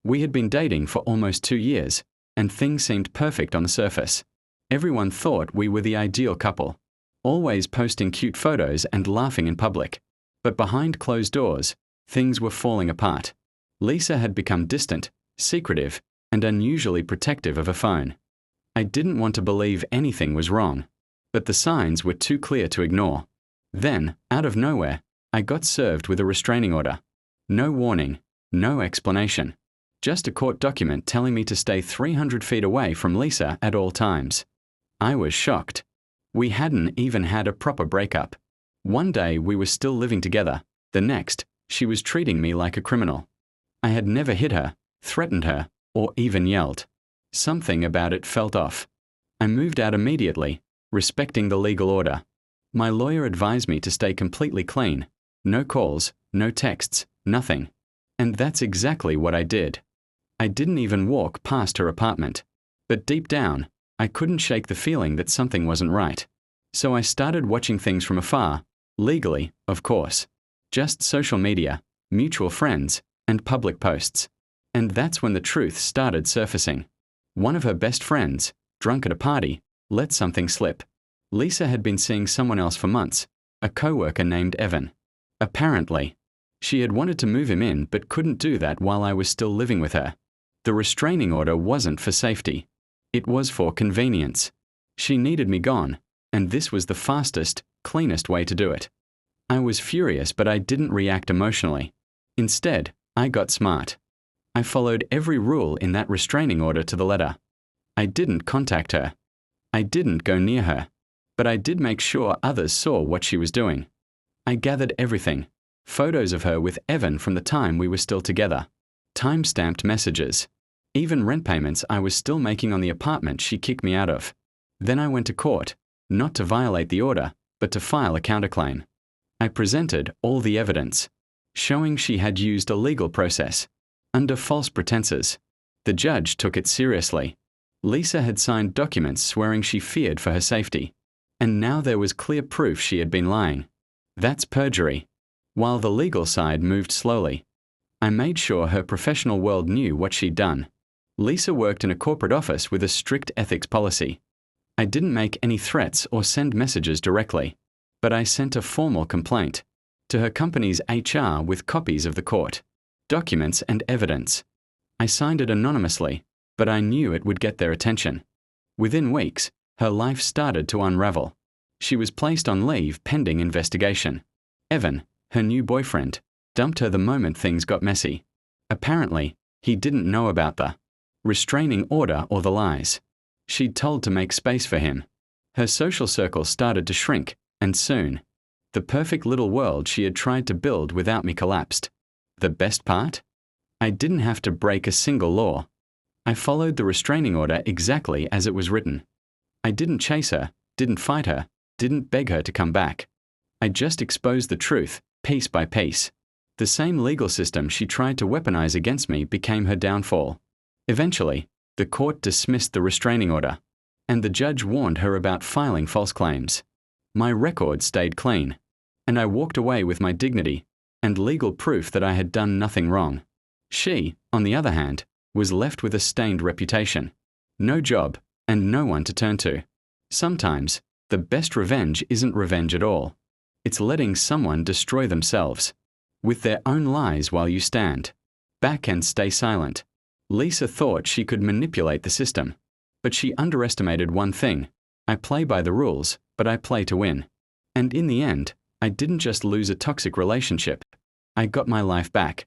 We had been dating for almost 2 years, and things seemed perfect on the surface. Everyone thought we were the ideal couple, always posting cute photos and laughing in public. But behind closed doors, things were falling apart. Lisa had become distant, secretive, and unusually protective of her phone. I didn't want to believe anything was wrong, but the signs were too clear to ignore. Then, out of nowhere, I got served with a restraining order. No warning, no explanation. Just a court document telling me to stay 300 feet away from Lisa at all times. I was shocked. We hadn't even had a proper breakup. One day we were still living together. The next, she was treating me like a criminal. I had never hit her, threatened her, or even yelled. Something about it felt off. I moved out immediately, respecting the legal order. My lawyer advised me to stay completely clean. No calls, no texts, nothing. And that's exactly what I did. I didn't even walk past her apartment. But deep down, I couldn't shake the feeling that something wasn't right. So I started watching things from afar, legally, of course. Just social media, mutual friends, and public posts. And that's when the truth started surfacing. One of her best friends, drunk at a party, let something slip. Lisa had been seeing someone else for months, a coworker named Evan. Apparently, she had wanted to move him in but couldn't do that while I was still living with her. The restraining order wasn't for safety. It was for convenience. She needed me gone, and this was the fastest, cleanest way to do it. I was furious, but I didn't react emotionally. Instead, I got smart. I followed every rule in that restraining order to the letter. I didn't contact her. I didn't go near her. But I did make sure others saw what she was doing. I gathered everything. Photos of her with Evan from the time we were still together. Time-stamped messages. Even rent payments I was still making on the apartment she kicked me out of. Then I went to court, not to violate the order, but to file a counterclaim. I presented all the evidence, showing she had used a legal process, under false pretenses. The judge took it seriously. Lisa had signed documents swearing she feared for her safety. And now there was clear proof she had been lying. That's perjury. While the legal side moved slowly, I made sure her professional world knew what she'd done. Lisa worked in a corporate office with a strict ethics policy. I didn't make any threats or send messages directly, but I sent a formal complaint to her company's HR with copies of the court, documents and evidence. I signed it anonymously, but I knew it would get their attention. Within weeks, her life started to unravel. She was placed on leave pending investigation. Evan, her new boyfriend, dumped her the moment things got messy. Apparently, he didn't know about the restraining order or the lies she'd told to make space for him. Her social circle started to shrink, and soon, the perfect little world she had tried to build without me collapsed. The best part? I didn't have to break a single law. I followed the restraining order exactly as it was written. I didn't chase her, didn't fight her, didn't beg her to come back. I just exposed the truth, piece by piece. The same legal system she tried to weaponize against me became her downfall. Eventually, the court dismissed the restraining order, and the judge warned her about filing false claims. My record stayed clean, and I walked away with my dignity and legal proof that I had done nothing wrong. She, on the other hand, was left with a stained reputation. No job, and no one to turn to. Sometimes, the best revenge isn't revenge at all. It's letting someone destroy themselves, with their own lies while you stand back and stay silent. Lisa thought she could manipulate the system, but she underestimated one thing. I play by the rules, but I play to win. And in the end, I didn't just lose a toxic relationship. I got my life back.